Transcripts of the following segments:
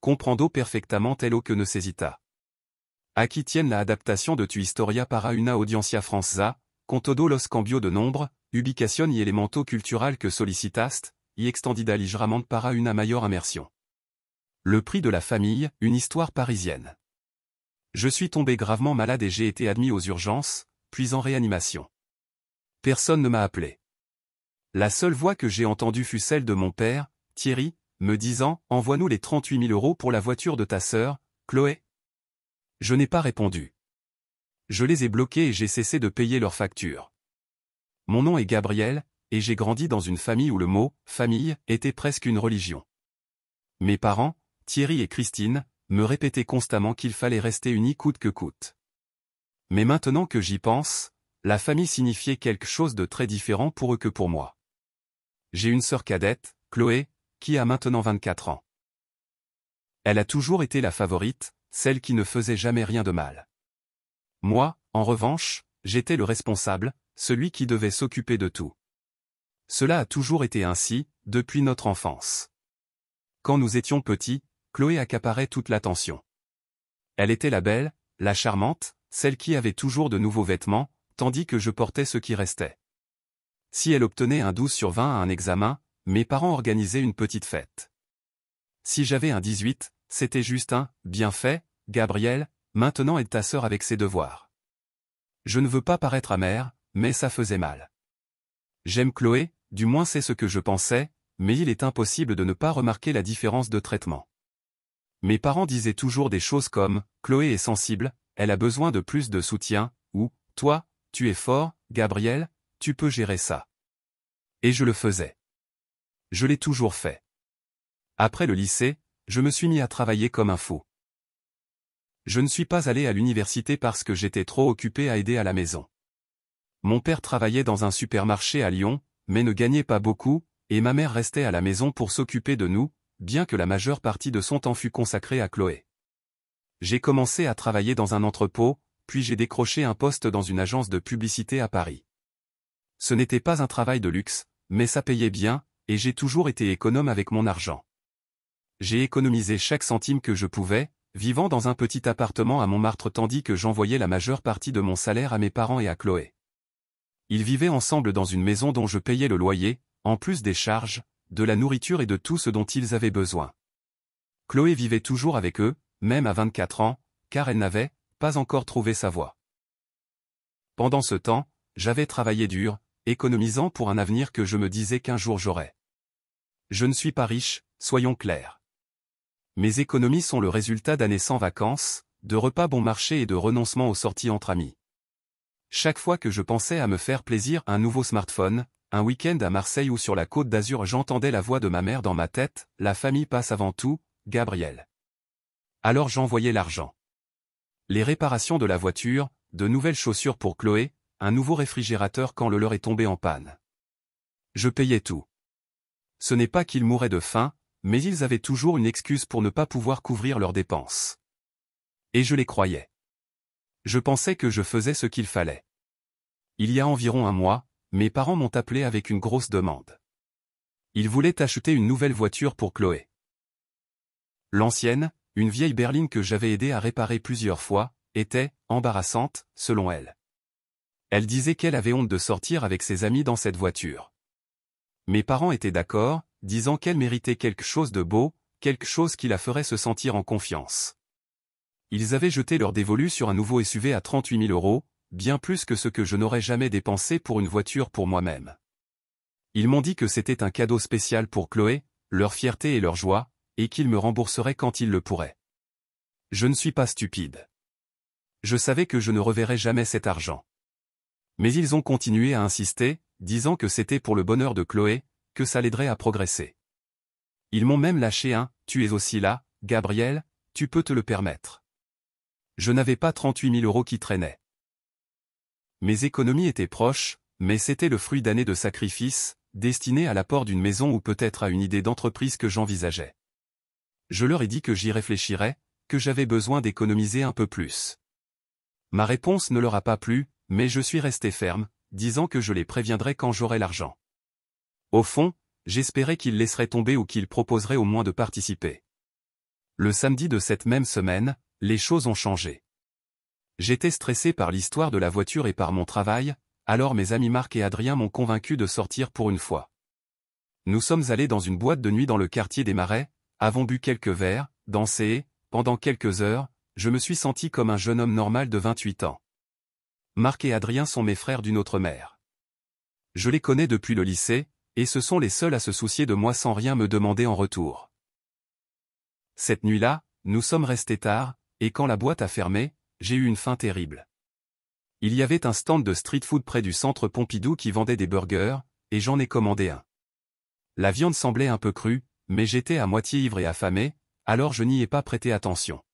comprendo perfectamente lo que necesita. Aquí tiene la adaptación de tu historia para una audiencia francesa, con todos los cambios de nombre, ubicación y elemento cultural que solicitaste, y extendida ligeramente para una mayor immersion. Le prix de la famille, une histoire parisienne. Je suis tombé gravement malade et j'ai été admis aux urgences, puis en réanimation. Personne ne m'a appelé. La seule voix que j'ai entendue fut celle de mon père, Thierry, me disant « Envoie-nous les 38 000 € pour la voiture de ta sœur, Chloé ». Je n'ai pas répondu. Je les ai bloqués et j'ai cessé de payer leurs factures. Mon nom est Gabriel, et j'ai grandi dans une famille où le mot « famille » était presque une religion. Mes parents, Thierry et Christine, me répétaient constamment qu'il fallait rester unis coûte que coûte. Mais maintenant que j'y pense, la famille signifiait quelque chose de très différent pour eux que pour moi. J'ai une sœur cadette, Chloé, qui a maintenant 24 ans. Elle a toujours été la favorite, celle qui ne faisait jamais rien de mal. Moi, en revanche, j'étais le responsable, celui qui devait s'occuper de tout. Cela a toujours été ainsi, depuis notre enfance. Quand nous étions petits, Chloé accaparait toute l'attention. Elle était la belle, la charmante, celle qui avait toujours de nouveaux vêtements, tandis que je portais ce qui restait. Si elle obtenait un 12 sur 20 à un examen, mes parents organisaient une petite fête. Si j'avais un 18, c'était juste un « bien fait, Gabriel, maintenant aide ta sœur avec ses devoirs ». Je ne veux pas paraître amer, mais ça faisait mal. J'aime Chloé, du moins c'est ce que je pensais, mais il est impossible de ne pas remarquer la différence de traitement. Mes parents disaient toujours des choses comme « Chloé est sensible, elle a besoin de plus de soutien » ou « Toi, tu es fort, Gabriel, tu peux gérer ça ». Et je le faisais. Je l'ai toujours fait. Après le lycée, je me suis mis à travailler comme un fou. Je ne suis pas allé à l'université parce que j'étais trop occupé à aider à la maison. Mon père travaillait dans un supermarché à Lyon, mais ne gagnait pas beaucoup, et ma mère restait à la maison pour s'occuper de nous, bien que la majeure partie de son temps fût consacrée à Chloé. J'ai commencé à travailler dans un entrepôt, puis j'ai décroché un poste dans une agence de publicité à Paris. Ce n'était pas un travail de luxe, mais ça payait bien, et j'ai toujours été économe avec mon argent. J'ai économisé chaque centime que je pouvais, vivant dans un petit appartement à Montmartre tandis que j'envoyais la majeure partie de mon salaire à mes parents et à Chloé. Ils vivaient ensemble dans une maison dont je payais le loyer, en plus des charges, de la nourriture et de tout ce dont ils avaient besoin. Chloé vivait toujours avec eux, même à 24 ans, car elle n'avait pas encore trouvé sa voie. Pendant ce temps, j'avais travaillé dur, économisant pour un avenir que je me disais qu'un jour j'aurais. Je ne suis pas riche, soyons clairs. Mes économies sont le résultat d'années sans vacances, de repas bon marché et de renoncements aux sorties entre amis. Chaque fois que je pensais à me faire plaisir, un nouveau smartphone, un week-end à Marseille ou sur la Côte d'Azur, j'entendais la voix de ma mère dans ma tête, la famille passe avant tout, Gabriel. Alors j'envoyais l'argent. Les réparations de la voiture, de nouvelles chaussures pour Chloé, un nouveau réfrigérateur quand le leur est tombé en panne. Je payais tout. Ce n'est pas qu'ils mouraient de faim, mais ils avaient toujours une excuse pour ne pas pouvoir couvrir leurs dépenses. Et je les croyais. Je pensais que je faisais ce qu'il fallait. Il y a environ un mois, mes parents m'ont appelé avec une grosse demande. Ils voulaient acheter une nouvelle voiture pour Chloé. L'ancienne, une vieille berline que j'avais aidé à réparer plusieurs fois, était embarrassante, selon elle. Elle disait qu'elle avait honte de sortir avec ses amis dans cette voiture. Mes parents étaient d'accord, disant qu'elle méritait quelque chose de beau, quelque chose qui la ferait se sentir en confiance. Ils avaient jeté leur dévolu sur un nouveau SUV à 38 000 €, bien plus que ce que je n'aurais jamais dépensé pour une voiture pour moi-même. Ils m'ont dit que c'était un cadeau spécial pour Chloé, leur fierté et leur joie, et qu'ils me rembourseraient quand ils le pourraient. Je ne suis pas stupide. Je savais que je ne reverrais jamais cet argent. Mais ils ont continué à insister, disant que c'était pour le bonheur de Chloé, que ça l'aiderait à progresser. Ils m'ont même lâché un « Tu es aussi là, Gabriel, tu peux te le permettre ». Je n'avais pas 38 000 € qui traînaient. Mes économies étaient proches, mais c'était le fruit d'années de sacrifices, destinées à l'apport d'une maison ou peut-être à une idée d'entreprise que j'envisageais. Je leur ai dit que j'y réfléchirais, que j'avais besoin d'économiser un peu plus. Ma réponse ne leur a pas plu, mais je suis resté ferme, disant que je les préviendrais quand j'aurais l'argent. Au fond, j'espérais qu'ils laisseraient tomber ou qu'ils proposeraient au moins de participer. Le samedi de cette même semaine, les choses ont changé. J'étais stressé par l'histoire de la voiture et par mon travail, alors mes amis Marc et Adrien m'ont convaincu de sortir pour une fois. Nous sommes allés dans une boîte de nuit dans le quartier des Marais, avons bu quelques verres, dansé et, pendant quelques heures, je me suis senti comme un jeune homme normal de 28 ans. Marc et Adrien sont mes frères d'une autre mère. Je les connais depuis le lycée, et ce sont les seuls à se soucier de moi sans rien me demander en retour. Cette nuit-là, nous sommes restés tard, et quand la boîte a fermé, j'ai eu une faim terrible. Il y avait un stand de street food près du centre Pompidou qui vendait des burgers, et j'en ai commandé un. La viande semblait un peu crue, mais j'étais à moitié ivre et affamé, alors je n'y ai pas prêté attention.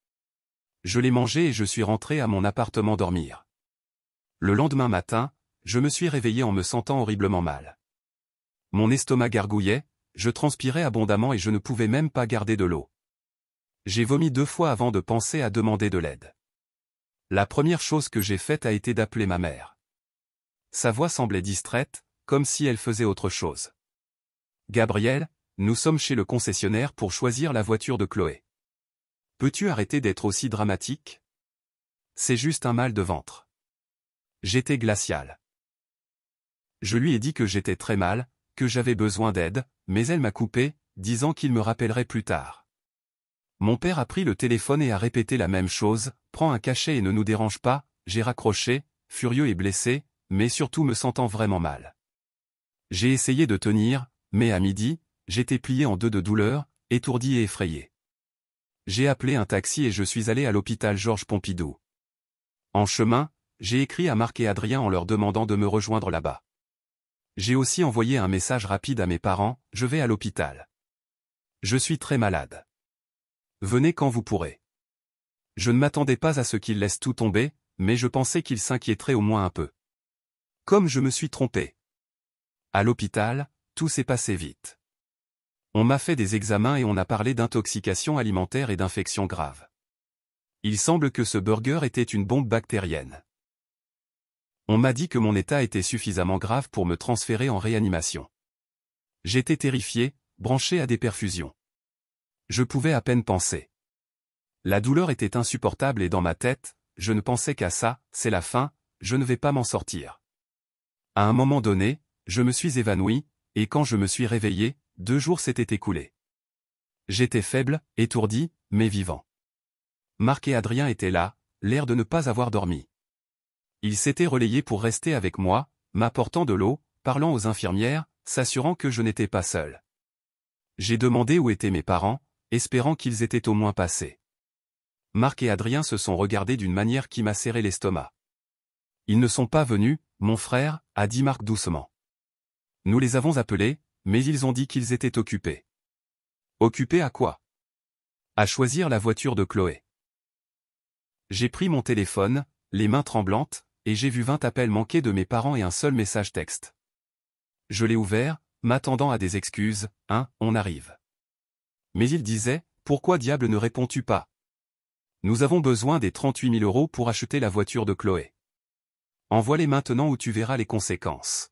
Je l'ai mangé et je suis rentré à mon appartement dormir. Le lendemain matin, je me suis réveillé en me sentant horriblement mal. Mon estomac gargouillait, je transpirais abondamment et je ne pouvais même pas garder de l'eau. J'ai vomi 2 fois avant de penser à demander de l'aide. La première chose que j'ai faite a été d'appeler ma mère. Sa voix semblait distraite, comme si elle faisait autre chose. Gabriel, nous sommes chez le concessionnaire pour choisir la voiture de Chloé. Peux-tu arrêter d'être aussi dramatique? C'est juste un mal de ventre. J'étais glacial. Je lui ai dit que j'étais très mal, que j'avais besoin d'aide, mais elle m'a coupé, disant qu'il me rappellerait plus tard. Mon père a pris le téléphone et a répété la même chose, prends un cachet et ne nous dérange pas, j'ai raccroché, furieux et blessé, mais surtout me sentant vraiment mal. J'ai essayé de tenir, mais à midi, j'étais plié en 2 de douleur, étourdi et effrayé. J'ai appelé un taxi et je suis allé à l'hôpital Georges Pompidou. En chemin, j'ai écrit à Marc et Adrien en leur demandant de me rejoindre là-bas. J'ai aussi envoyé un message rapide à mes parents, je vais à l'hôpital. Je suis très malade. Venez quand vous pourrez. Je ne m'attendais pas à ce qu'ils laissent tout tomber, mais je pensais qu'ils s'inquiéteraient au moins un peu. Comme je me suis trompé. À l'hôpital, tout s'est passé vite. On m'a fait des examens et on a parlé d'intoxication alimentaire et d'infection grave. Il semble que ce burger était une bombe bactérienne. On m'a dit que mon état était suffisamment grave pour me transférer en réanimation. J'étais terrifié, branché à des perfusions. Je pouvais à peine penser. La douleur était insupportable et dans ma tête, je ne pensais qu'à ça, c'est la fin, je ne vais pas m'en sortir. À un moment donné, je me suis évanoui, et quand je me suis réveillé, 2 jours s'étaient écoulés. J'étais faible, étourdi, mais vivant. Marc et Adrien étaient là, l'air de ne pas avoir dormi. Ils s'étaient relayés pour rester avec moi, m'apportant de l'eau, parlant aux infirmières, s'assurant que je n'étais pas seul. J'ai demandé où étaient mes parents, espérant qu'ils étaient au moins passés. Marc et Adrien se sont regardés d'une manière qui m'a serré l'estomac. Ils ne sont pas venus, mon frère, a dit Marc doucement. Nous les avons appelés, mais ils ont dit qu'ils étaient occupés. Occupés à quoi? À choisir la voiture de Chloé. J'ai pris mon téléphone, les mains tremblantes, et j'ai vu 20 appels manqués de mes parents et un seul message texte. Je l'ai ouvert, m'attendant à des excuses, on arrive. Mais il disait, pourquoi diable ne réponds-tu pas? Nous avons besoin des 38 000 € pour acheter la voiture de Chloé. Envoie-les maintenant ou tu verras les conséquences.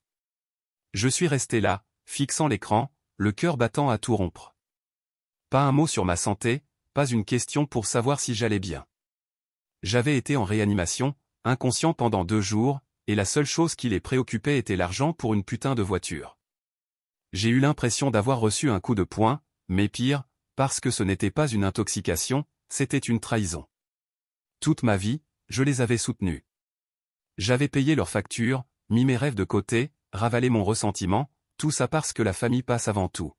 Je suis resté là, fixant l'écran, le cœur battant à tout rompre. Pas un mot sur ma santé, pas une question pour savoir si j'allais bien. J'avais été en réanimation, inconscient pendant 2 jours, et la seule chose qui les préoccupait était l'argent pour une putain de voiture. J'ai eu l'impression d'avoir reçu un coup de poing, mais pire, parce que ce n'était pas une intoxication, c'était une trahison. Toute ma vie, je les avais soutenus. J'avais payé leurs factures, mis mes rêves de côté, ravalé mon ressentiment, tout ça parce que la famille passe avant tout.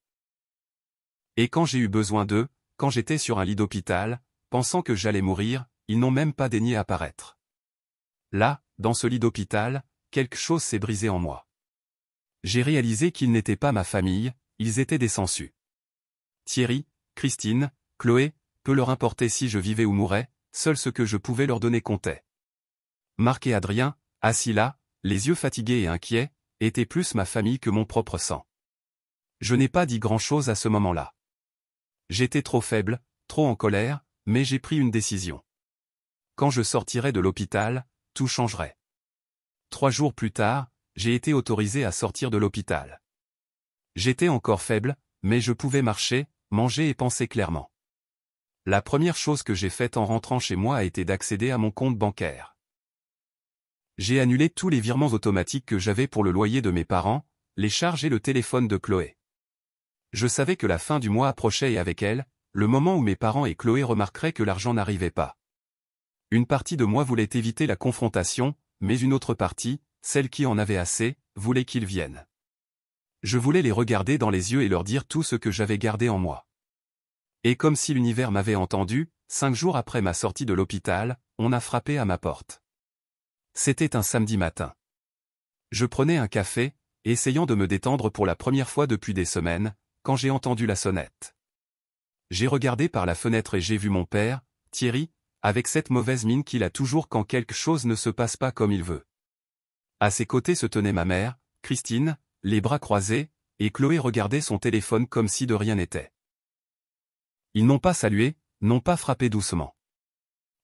Et quand j'ai eu besoin d'eux, quand j'étais sur un lit d'hôpital, pensant que j'allais mourir, ils n'ont même pas daigné apparaître. Là, dans ce lit d'hôpital, quelque chose s'est brisé en moi. J'ai réalisé qu'ils n'étaient pas ma famille, ils étaient des sangsues. Thierry, Christine, Chloé, peu leur importait si je vivais ou mourais, seul ce que je pouvais leur donner comptait. Marc et Adrien, assis là, les yeux fatigués et inquiets, étaient plus ma famille que mon propre sang. Je n'ai pas dit grand-chose à ce moment-là. J'étais trop faible, trop en colère, mais j'ai pris une décision. Quand je sortirai de l'hôpital, tout changerait. 3 jours plus tard, j'ai été autorisé à sortir de l'hôpital. J'étais encore faible, mais je pouvais marcher, manger et penser clairement. La première chose que j'ai faite en rentrant chez moi a été d'accéder à mon compte bancaire. J'ai annulé tous les virements automatiques que j'avais pour le loyer de mes parents, les charges et le téléphone de Chloé. Je savais que la fin du mois approchait et avec elle, le moment où mes parents et Chloé remarqueraient que l'argent n'arrivait pas. Une partie de moi voulait éviter la confrontation, mais une autre partie, celle qui en avait assez, voulait qu'ils viennent. Je voulais les regarder dans les yeux et leur dire tout ce que j'avais gardé en moi. Et comme si l'univers m'avait entendu, 5 jours après ma sortie de l'hôpital, on a frappé à ma porte. C'était un samedi matin. Je prenais un café, essayant de me détendre pour la première fois depuis des semaines, quand j'ai entendu la sonnette. J'ai regardé par la fenêtre et j'ai vu mon père, Thierry, avec cette mauvaise mine qu'il a toujours quand quelque chose ne se passe pas comme il veut. À ses côtés se tenait ma mère, Christine, les bras croisés, et Chloé regardait son téléphone comme si de rien n'était. Ils n'ont pas salué, n'ont pas frappé doucement.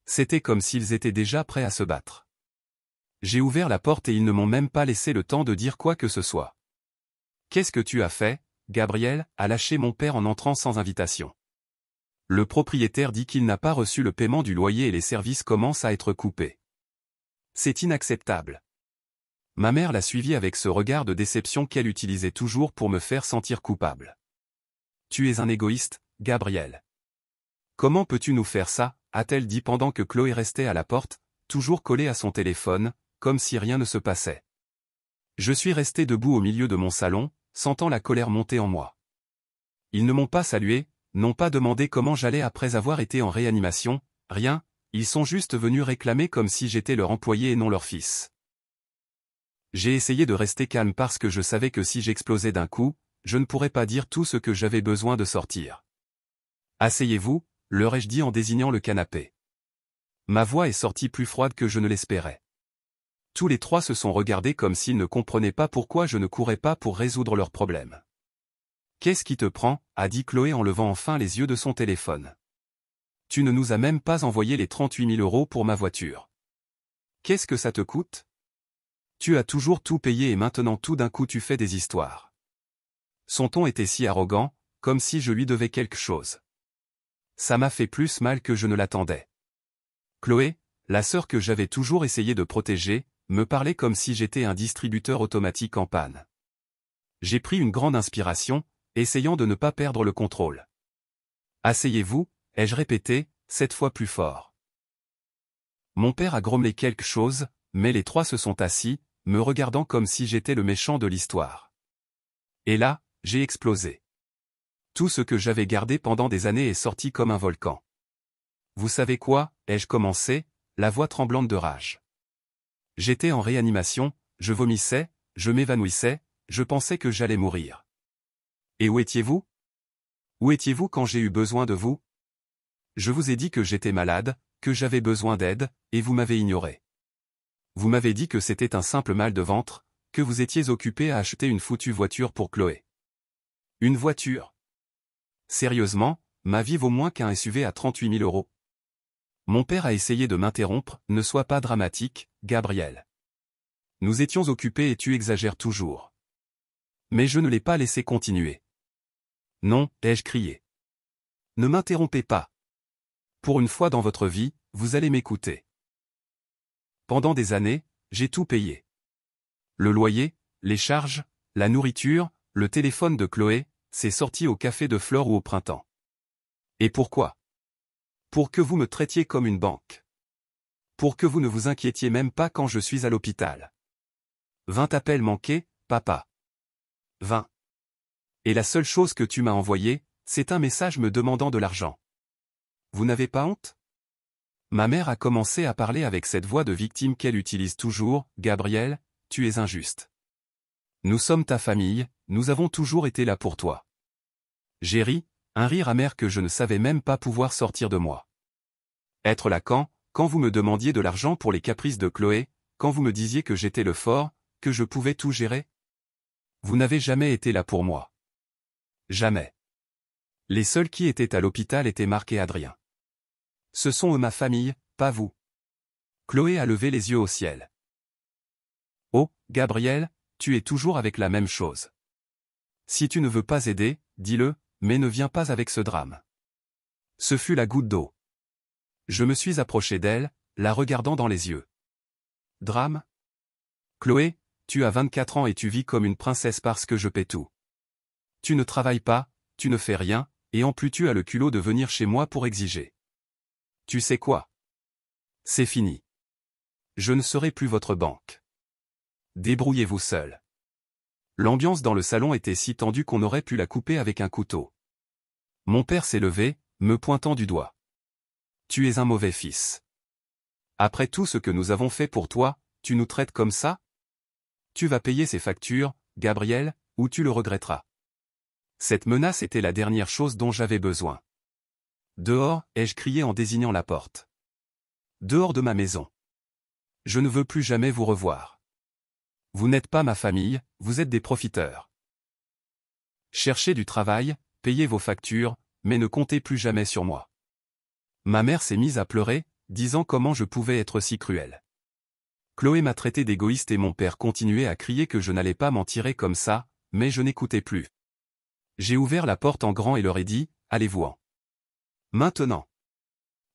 C'était comme s'ils étaient déjà prêts à se battre. J'ai ouvert la porte et ils ne m'ont même pas laissé le temps de dire quoi que ce soit. « Qu'est-ce que tu as fait, Gabriel ?» a lâché mon père en entrant sans invitation. Le propriétaire dit qu'il n'a pas reçu le paiement du loyer et les services commencent à être coupés. C'est inacceptable. Ma mère l'a suivi avec ce regard de déception qu'elle utilisait toujours pour me faire sentir coupable. « Tu es un égoïste, Gabriel. Comment peux-tu nous faire ça ?» a-t-elle dit pendant que Chloé restait à la porte, toujours collée à son téléphone, comme si rien ne se passait. Je suis resté debout au milieu de mon salon, sentant la colère monter en moi. Ils ne m'ont pas salué, n'ont pas demandé comment j'allais après avoir été en réanimation, rien, ils sont juste venus réclamer comme si j'étais leur employé et non leur fils. J'ai essayé de rester calme parce que je savais que si j'explosais d'un coup, je ne pourrais pas dire tout ce que j'avais besoin de sortir. « Asseyez-vous », leur ai-je dit en désignant le canapé. Ma voix est sortie plus froide que je ne l'espérais. Tous les trois se sont regardés comme s'ils ne comprenaient pas pourquoi je ne courais pas pour résoudre leurs problèmes. « Qu'est-ce qui te prend ?» a dit Chloé en levant enfin les yeux de son téléphone. « Tu ne nous as même pas envoyé les 38 000 € pour ma voiture. Qu'est-ce que ça te coûte ? Tu as toujours tout payé et maintenant tout d'un coup tu fais des histoires. » Son ton était si arrogant, comme si je lui devais quelque chose. Ça m'a fait plus mal que je ne l'attendais. Chloé, la sœur que j'avais toujours essayé de protéger, me parlait comme si j'étais un distributeur automatique en panne. J'ai pris une grande inspiration, essayant de ne pas perdre le contrôle. « Asseyez-vous » ai-je répété, cette fois plus fort. Mon père a grommelé quelque chose, mais les trois se sont assis, me regardant comme si j'étais le méchant de l'histoire. Et là, j'ai explosé. Tout ce que j'avais gardé pendant des années est sorti comme un volcan. « Vous savez quoi ?» ai-je commencé, la voix tremblante de rage. J'étais en réanimation, je vomissais, je m'évanouissais, je pensais que j'allais mourir. Et où étiez-vous ? Où étiez-vous quand j'ai eu besoin de vous ? Je vous ai dit que j'étais malade, que j'avais besoin d'aide, et vous m'avez ignoré. Vous m'avez dit que c'était un simple mal de ventre, que vous étiez occupé à acheter une foutue voiture pour Chloé. Une voiture ? Sérieusement, ma vie vaut moins qu'un SUV à 38 000 €. Mon père a essayé de m'interrompre, ne sois pas dramatique, Gabriel. Nous étions occupés et tu exagères toujours. Mais je ne l'ai pas laissé continuer. Non, ai-je crié. Ne m'interrompez pas. Pour une fois dans votre vie, vous allez m'écouter. Pendant des années, j'ai tout payé. Le loyer, les charges, la nourriture, le téléphone de Chloé, c'est sorti au café de Flore ou au printemps. Et pourquoi ? Pour que vous me traitiez comme une banque. Pour que vous ne vous inquiétiez même pas quand je suis à l'hôpital. 20 appels manqués, papa. 20. Et la seule chose que tu m'as envoyée, c'est un message me demandant de l'argent. Vous n'avez pas honte ? Ma mère a commencé à parler avec cette voix de victime qu'elle utilise toujours. « Gabriel, tu es injuste. Nous sommes ta famille, nous avons toujours été là pour toi. » J'ai ri, un rire amer que je ne savais même pas pouvoir sortir de moi. Être là quand vous me demandiez de l'argent pour les caprices de Chloé, quand vous me disiez que j'étais le fort, que je pouvais tout gérer. Vous n'avez jamais été là pour moi. Jamais. Les seuls qui étaient à l'hôpital étaient Marc et Adrien. Ce sont eux ma famille, pas vous. Chloé a levé les yeux au ciel. Oh, Gabriel, tu es toujours avec la même chose. Si tu ne veux pas aider, dis-le, mais ne viens pas avec ce drame. Ce fut la goutte d'eau. Je me suis approché d'elle, la regardant dans les yeux. Drame? Chloé, tu as 24 ans et tu vis comme une princesse parce que je paie tout. Tu ne travailles pas, tu ne fais rien, et en plus tu as le culot de venir chez moi pour exiger. Tu sais quoi? C'est fini. Je ne serai plus votre banque. Débrouillez-vous seul. L'ambiance dans le salon était si tendue qu'on aurait pu la couper avec un couteau. Mon père s'est levé, me pointant du doigt. Tu es un mauvais fils. Après tout ce que nous avons fait pour toi, tu nous traites comme ça? Tu vas payer ces factures, Gabriel, ou tu le regretteras. Cette menace était la dernière chose dont j'avais besoin. Dehors, ai-je crié en désignant la porte. Dehors de ma maison. Je ne veux plus jamais vous revoir. Vous n'êtes pas ma famille, vous êtes des profiteurs. Cherchez du travail, payez vos factures, mais ne comptez plus jamais sur moi. Ma mère s'est mise à pleurer, disant comment je pouvais être si cruel. Chloé m'a traité d'égoïste et mon père continuait à crier que je n'allais pas m'en tirer comme ça, mais je n'écoutais plus. J'ai ouvert la porte en grand et leur ai dit, allez-vous-en. Maintenant.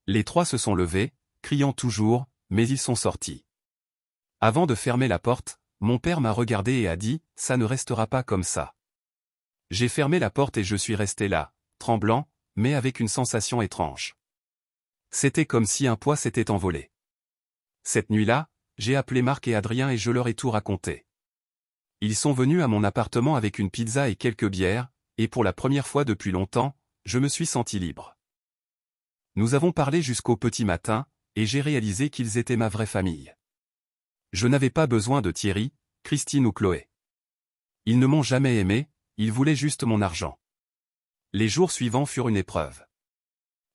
Les trois se sont levés, criant toujours, mais ils sont sortis. Avant de fermer la porte, mon père m'a regardé et a dit, ça ne restera pas comme ça. J'ai fermé la porte et je suis resté là, tremblant, mais avec une sensation étrange. C'était comme si un poids s'était envolé. Cette nuit-là, j'ai appelé Marc et Adrien et je leur ai tout raconté. Ils sont venus à mon appartement avec une pizza et quelques bières, et pour la première fois depuis longtemps, je me suis senti libre. Nous avons parlé jusqu'au petit matin, et j'ai réalisé qu'ils étaient ma vraie famille. Je n'avais pas besoin de Thierry, Christine ou Chloé. Ils ne m'ont jamais aimé, ils voulaient juste mon argent. Les jours suivants furent une épreuve.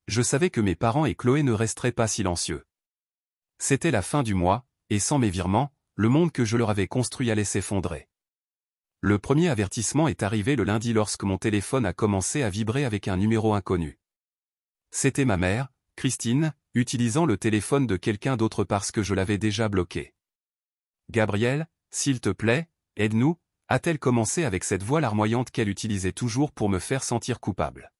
Je savais que mes parents et Chloé ne resteraient pas silencieux. C'était la fin du mois, et sans mes virements, le monde que je leur avais construit allait s'effondrer. Le premier avertissement est arrivé le lundi lorsque mon téléphone a commencé à vibrer avec un numéro inconnu. C'était ma mère, Christine, utilisant le téléphone de quelqu'un d'autre parce que je l'avais déjà bloqué. « Gabriel, s'il te plaît, aide-nous » a-t-elle commencé avec cette voix larmoyante qu'elle utilisait toujours pour me faire sentir coupable.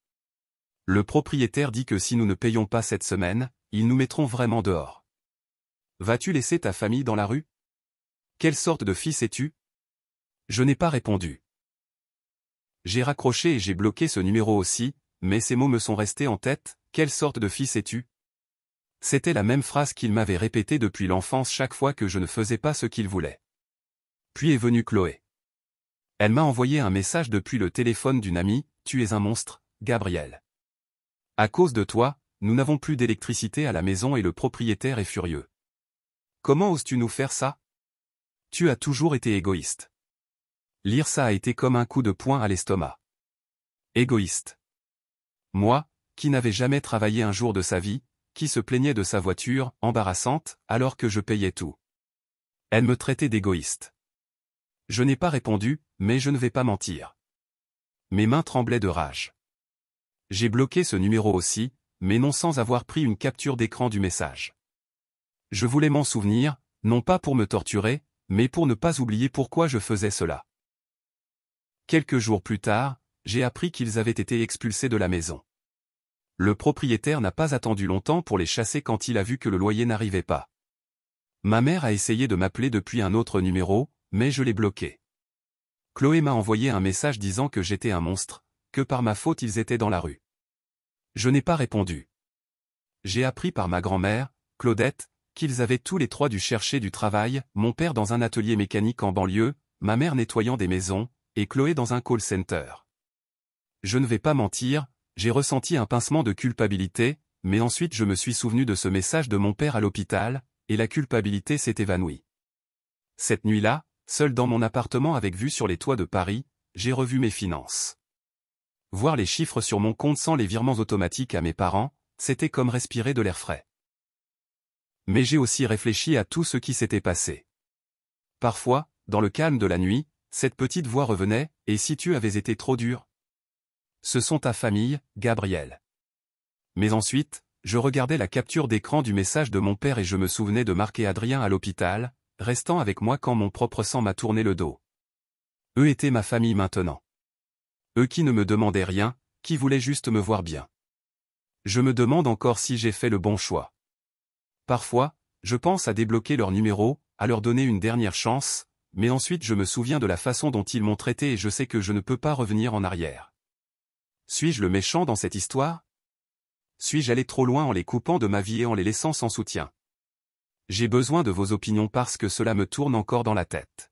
Le propriétaire dit que si nous ne payons pas cette semaine, ils nous mettront vraiment dehors. Vas-tu laisser ta famille dans la rue? Quelle sorte de fils es-tu? Je n'ai pas répondu. J'ai raccroché et j'ai bloqué ce numéro aussi, mais ces mots me sont restés en tête, quelle sorte de fils es-tu? C'était la même phrase qu'il m'avait répétée depuis l'enfance chaque fois que je ne faisais pas ce qu'il voulait. Puis est venue Chloé. Elle m'a envoyé un message depuis le téléphone d'une amie, tu es un monstre, Gabriel. À cause de toi, nous n'avons plus d'électricité à la maison et le propriétaire est furieux. Comment oses-tu nous faire ça? Tu as toujours été égoïste. Lire ça a été comme un coup de poing à l'estomac. Égoïste. Moi, qui n'avais jamais travaillé un jour de sa vie, qui se plaignait de sa voiture, embarrassante, alors que je payais tout. Elle me traitait d'égoïste. Je n'ai pas répondu, mais je ne vais pas mentir. Mes mains tremblaient de rage. J'ai bloqué ce numéro aussi, mais non sans avoir pris une capture d'écran du message. Je voulais m'en souvenir, non pas pour me torturer, mais pour ne pas oublier pourquoi je faisais cela. Quelques jours plus tard, j'ai appris qu'ils avaient été expulsés de la maison. Le propriétaire n'a pas attendu longtemps pour les chasser quand il a vu que le loyer n'arrivait pas. Ma mère a essayé de m'appeler depuis un autre numéro, mais je l'ai bloqué. Chloé m'a envoyé un message disant que j'étais un monstre, que par ma faute ils étaient dans la rue. Je n'ai pas répondu. J'ai appris par ma grand-mère, Claudette, qu'ils avaient tous les trois dû chercher du travail, mon père dans un atelier mécanique en banlieue, ma mère nettoyant des maisons, et Chloé dans un call center. Je ne vais pas mentir, j'ai ressenti un pincement de culpabilité, mais ensuite je me suis souvenu de ce message de mon père à l'hôpital, et la culpabilité s'est évanouie. Cette nuit-là, seul dans mon appartement avec vue sur les toits de Paris, j'ai revu mes finances. Voir les chiffres sur mon compte sans les virements automatiques à mes parents, c'était comme respirer de l'air frais. Mais j'ai aussi réfléchi à tout ce qui s'était passé. Parfois, dans le calme de la nuit, cette petite voix revenait, « Et si tu avais été trop dur ?» Ce sont ta famille, Gabriel. Mais ensuite, je regardais la capture d'écran du message de mon père et je me souvenais de Marc et Adrien à l'hôpital, restant avec moi quand mon propre sang m'a tourné le dos. Eux étaient ma famille maintenant. Eux qui ne me demandaient rien, qui voulaient juste me voir bien. Je me demande encore si j'ai fait le bon choix. Parfois, je pense à débloquer leur numéro, à leur donner une dernière chance, mais ensuite je me souviens de la façon dont ils m'ont traité et je sais que je ne peux pas revenir en arrière. Suis-je le méchant dans cette histoire? Suis-je allé trop loin en les coupant de ma vie et en les laissant sans soutien? J'ai besoin de vos opinions parce que cela me tourne encore dans la tête.